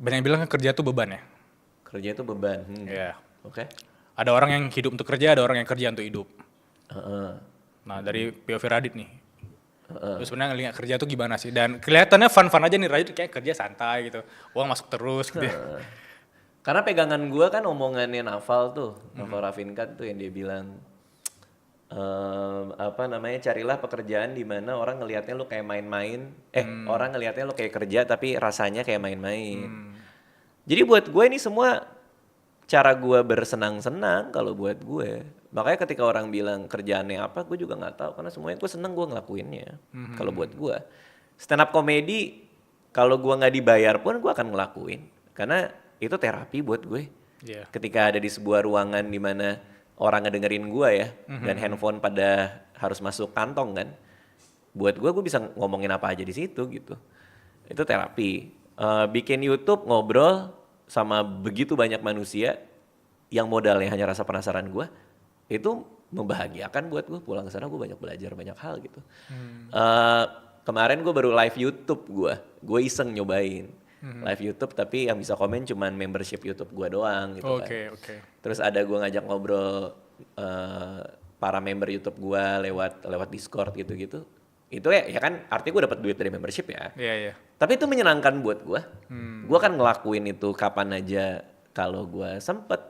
Banyak yang bilang kan kerja tuh beban ya. Kerja itu beban. Iya. Oke. Ada orang yang hidup untuk kerja, ada orang yang kerja untuk hidup. Heeh. Nah dari POV Radit nih, lu sebenarnya ngeliat kerja tuh gimana sih? Dan kelihatannya fun-fun aja nih, Radit kayak kerja santai gitu, uang masuk terus gitu ya. Karena pegangan gue kan omongannya Naval tuh, Naval Rafinkat tuh yang dia bilang apa namanya, carilah pekerjaan di mana orang ngelihatnya lu kayak main-main, orang ngelihatnya lu kayak kerja tapi rasanya kayak main-main. Jadi buat gue ini semua cara gue bersenang-senang kalau buat gue. Makanya ketika orang bilang kerjaannya apa, gue juga nggak tahu karena semuanya gue seneng gue ngelakuinnya. Kalau buat gue, stand up comedy kalau gue nggak dibayar pun gue akan ngelakuin karena itu terapi buat gue. Iya. Ketika ada di sebuah ruangan di mana orang ngedengerin gue ya, dan handphone pada harus masuk kantong kan, buat gue bisa ngomongin apa aja di situ gitu. Itu terapi. Bikin YouTube ngobrol sama begitu banyak manusia yang modalnya hanya rasa penasaran gue, itu membahagiakan buat gue. Pulang ke sana gue banyak belajar banyak hal gitu. Kemarin gue baru live YouTube gue iseng nyobain live YouTube tapi yang bisa komen cuman membership YouTube gue doang gitu kan. Oke. Terus ada gue ngajak ngobrol para member YouTube gue lewat Discord gitu-gitu. Itu ya kan artinya gue dapat duit dari membership ya. Iya. Tapi itu menyenangkan buat gue. Gue kan ngelakuin itu kapan aja kalau gue sempet.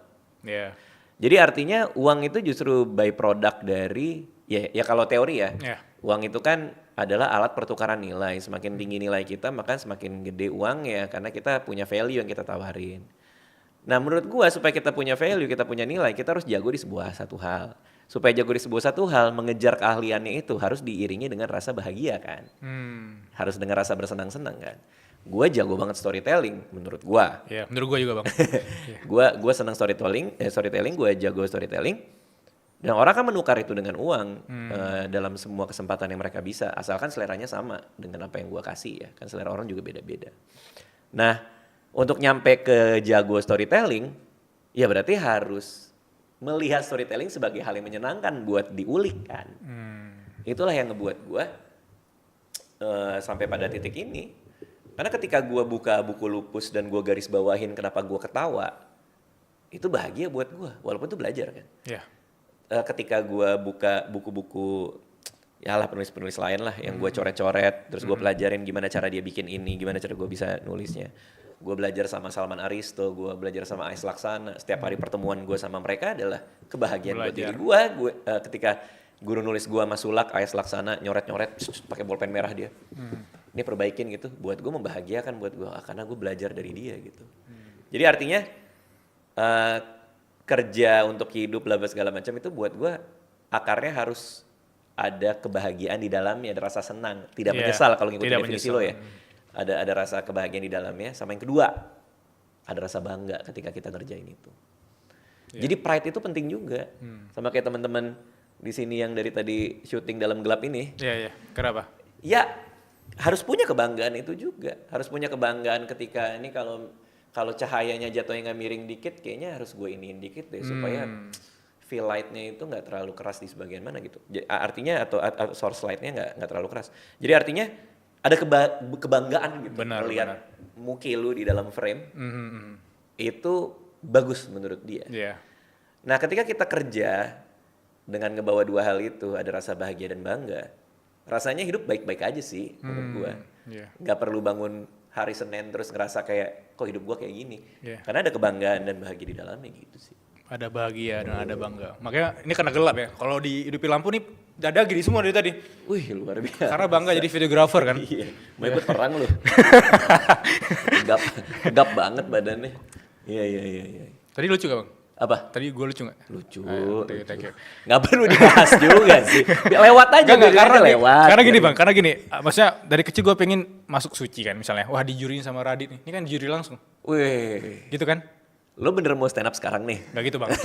Iya. Jadi artinya uang itu justru byproduct dari ya kalau teori ya. Iya. Uang itu kan adalah alat pertukaran nilai. Semakin tinggi nilai kita maka semakin gede uang ya karena kita punya value yang kita tawarin. Nah menurut gue supaya kita punya value, kita punya nilai, kita harus jago di sebuah satu hal. Supaya jago di sebuah satu hal, mengejar keahliannya itu harus diiringi dengan rasa bahagia kan. Harus dengan rasa bersenang-senang kan. Gue jago banget storytelling menurut gue. Iya, menurut gue juga bang. Gue senang storytelling, gue jago storytelling. Dan orang kan menukar itu dengan uang dalam semua kesempatan yang mereka bisa. Asalkan seleranya sama dengan apa yang gue kasih ya. Kan selera orang juga beda-beda. Nah untuk nyampe ke jago storytelling, ya berarti harus melihat storytelling sebagai hal yang menyenangkan buat diulik kan. Itulah yang ngebuat gue sampai pada titik ini. Karena ketika gue buka buku lupus dan gue garis bawahin kenapa gue ketawa, itu bahagia buat gue, walaupun itu belajar kan. Iya. Ketika gue buka buku-buku, ya lah penulis-penulis lain lah yang gue coret-coret, terus gue pelajarin gimana cara dia bikin ini, gimana cara gue bisa nulisnya. Gue belajar sama Salman Aristo, gue belajar sama Ais Laksana. Setiap hari pertemuan gue sama mereka adalah kebahagiaan buat diri gue. Ketika guru nulis gue sama Sulak, Ais Laksana nyoret-nyoret pakai bolpen merah dia. Ini perbaikin gitu, buat gue membahagiakan buat gue karena gue belajar dari dia gitu. Jadi artinya kerja untuk hidup bla bla segala macam itu buat gue akarnya harus ada kebahagiaan di dalamnya, ada rasa senang, tidak menyesal kalau ngikutin definisi lo ya. Ada rasa kebahagiaan di dalamnya, sama yang kedua ada rasa bangga ketika kita ngerjain itu. Jadi pride itu penting juga. Sama kayak teman-teman di sini yang dari tadi syuting dalam gelap ini. Iya. Kenapa? Ya harus punya kebanggaan itu juga. Harus punya kebanggaan ketika ini kalau cahayanya jatuhnya nggak miring dikit, kayaknya harus gue iniin dikit deh supaya feel light-nya itu nggak terlalu keras di sebagian mana gitu. Artinya atau source light-nya nggak terlalu keras. Jadi artinya ada kebanggaan gitu melihat muka lu di dalam frame. Itu bagus menurut dia. Iya. Nah ketika kita kerja dengan ngebawa dua hal itu, ada rasa bahagia dan bangga, rasanya hidup baik-baik aja sih menurut gua. Gak perlu bangun hari Senin terus ngerasa kayak kok hidup gua kayak gini. Karena ada kebanggaan dan bahagia di dalamnya gitu sih. Ada bahagia dan ada bangga. Makanya ini karena gelap ya. Kalau dihidupi lampu nih dada gini semua dari tadi. Wih luar biasa. Karena bangga jadi videografer kan. Iya. Mau ikut perang lu. Tegap banget badannya. Iya. Tadi lucu gak bang? Apa? Tadi gue lucu gak? Lucu. Thank you. Gak perlu dibahas juga sih. Lewat aja. Karena gini bang, karena gini. Maksudnya dari kecil gue pengen masuk suci kan misalnya. Wah dijuriin sama Radit nih. Ini kan juri langsung. Wih. Gitu kan? Lo bener mau stand up sekarang nih? Gak gitu bang.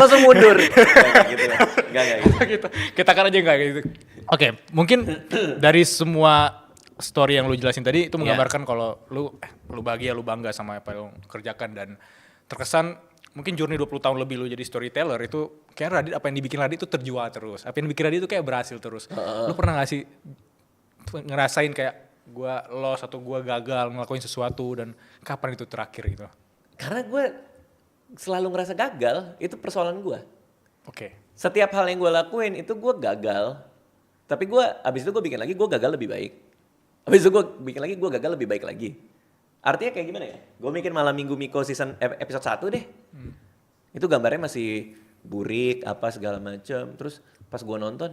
Langsung mundur. Gak gitu. Gak gitu. Kita kan aja gak gitu. Oke, mungkin dari semua story yang lu jelasin tadi itu menggambarkan kalau lu bahagia, lu bangga sama apa yang lu kerjakan dan terkesan mungkin journey 20 tahun lebih lu jadi storyteller itu kayak Radit, apa yang dibikin Radit itu terjual terus. Apa yang dibikin Radit itu kayak berhasil terus. Lu pernah gak sih ngerasain kayak gue lost atau gue gagal ngelakuin sesuatu dan kapan itu terakhir gitu? Karena gue selalu ngerasa gagal, itu persoalan gue. Oke. Setiap hal yang gue lakuin itu gue gagal. Tapi gue, abis itu gue bikin lagi, gue gagal lebih baik. Abis itu gue bikin lagi, gue gagal lebih baik lagi. Artinya kayak gimana ya? Gue bikin Malam Minggu Miko episode 1 deh. Itu gambarnya masih burik, apa segala macem. Terus pas gue nonton,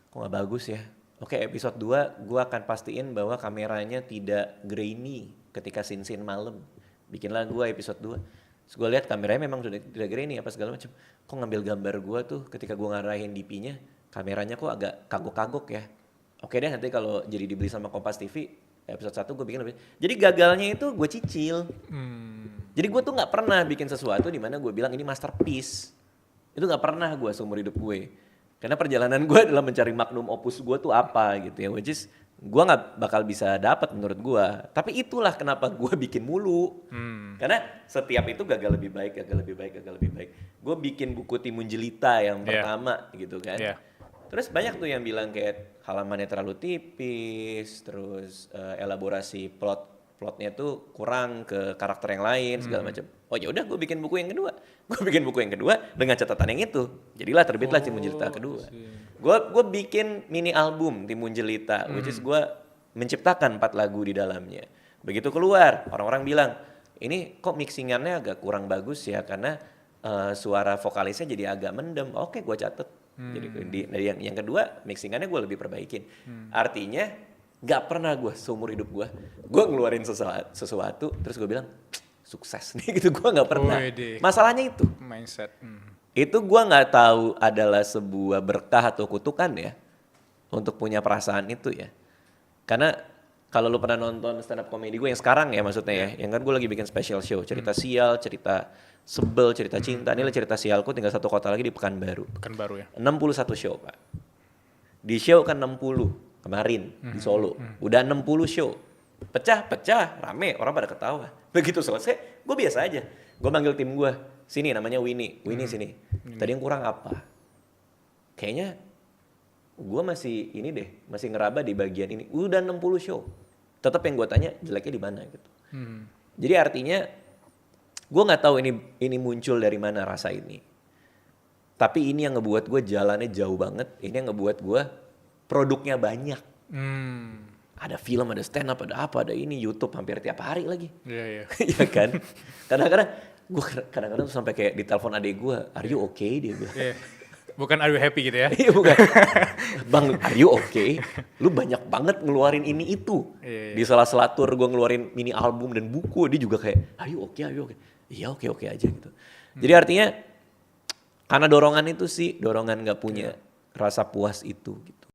kok gak bagus ya? Oke, episode 2 gue akan pastiin bahwa kameranya tidak grainy ketika scene-scene malam. Bikinlah gue episode 2. Terus gue lihat kameranya memang sudah tidak grainy apa segala macam. Kok ngambil gambar gue tuh ketika gue ngarahin DP-nya, kameranya kok agak kagok-kagok ya. Oke deh, nanti kalau jadi dibeli sama Kompas TV, episode 1 gue bikin lebih. Jadi gagalnya itu gue cicil. Jadi gue tuh gak pernah bikin sesuatu di mana gue bilang ini masterpiece. Itu gak pernah gue seumur hidup gue. Karena perjalanan gue adalah mencari magnum opus gue tuh apa gitu ya. Which is gue gak bakal bisa dapat menurut gue. Tapi itulah kenapa gue bikin mulu. Karena setiap itu gagal lebih baik, gagal lebih baik, gagal lebih baik. Gue bikin buku Timun Jelita yang pertama gitu kan. Terus banyak tuh yang bilang kayak halamannya terlalu tipis, terus elaborasi plotnya tuh kurang ke karakter yang lain segala macam. Oh ya udah gue bikin buku yang kedua. Gue bikin buku yang kedua dengan catatan yang itu. Jadilah terbitlah Timun Jelita kedua. Gue bikin mini album Timun Jelita, which is gue menciptakan 4 lagu di dalamnya. Begitu keluar, orang-orang bilang, ini kok mixingannya agak kurang bagus ya karena suara vokalisnya jadi agak mendem. Oke, gue catet. Jadi dari yang kedua mixingannya gue lebih perbaikin. Artinya gak pernah gue seumur hidup gue ngeluarin sesuatu terus gue bilang sukses nih gitu, gue gak pernah. Masalahnya itu mindset. Itu gue gak tahu adalah sebuah berkah atau kutukan ya untuk punya perasaan itu ya. Karena kalau lu pernah nonton stand up comedy gue yang sekarang ya maksudnya ya, yang kan gue lagi bikin special show, cerita sial, cerita sebel, cerita cinta. Ini lah cerita sialku, tinggal 1 kota lagi di Pekanbaru. Pekanbaru ya. 61 show Pak. Di show kan 60 kemarin di Solo. Udah 60 show. Pecah, rame, orang pada ketawa. Begitu selesai, gue biasa aja. Gue manggil tim gue, sini namanya Winnie sini. Tadi yang kurang apa? Kayaknya gue masih ini deh, masih ngeraba di bagian ini. Udah 60 show. Tetap yang gue tanya jeleknya di mana gitu. Jadi artinya gue nggak tahu ini muncul dari mana rasa ini. Tapi ini yang ngebuat gue jalannya jauh banget. Ini yang ngebuat gue produknya banyak. Ada film, ada stand up, ada apa, ada ini YouTube hampir tiap hari lagi. Iya. Iya kan? Kadang-kadang gue tuh sampai kayak ditelepon adek gue, are you okay dia bilang. Bukan are you happy gitu ya? Iya bukan. Bang, are you okay? Lu banyak banget ngeluarin ini itu. Di sela-sela tour gue ngeluarin mini album dan buku, dia juga kayak are you okay? Iya oke aja gitu. Jadi artinya karena dorongan itu sih, dorongan gak punya rasa puas itu gitu.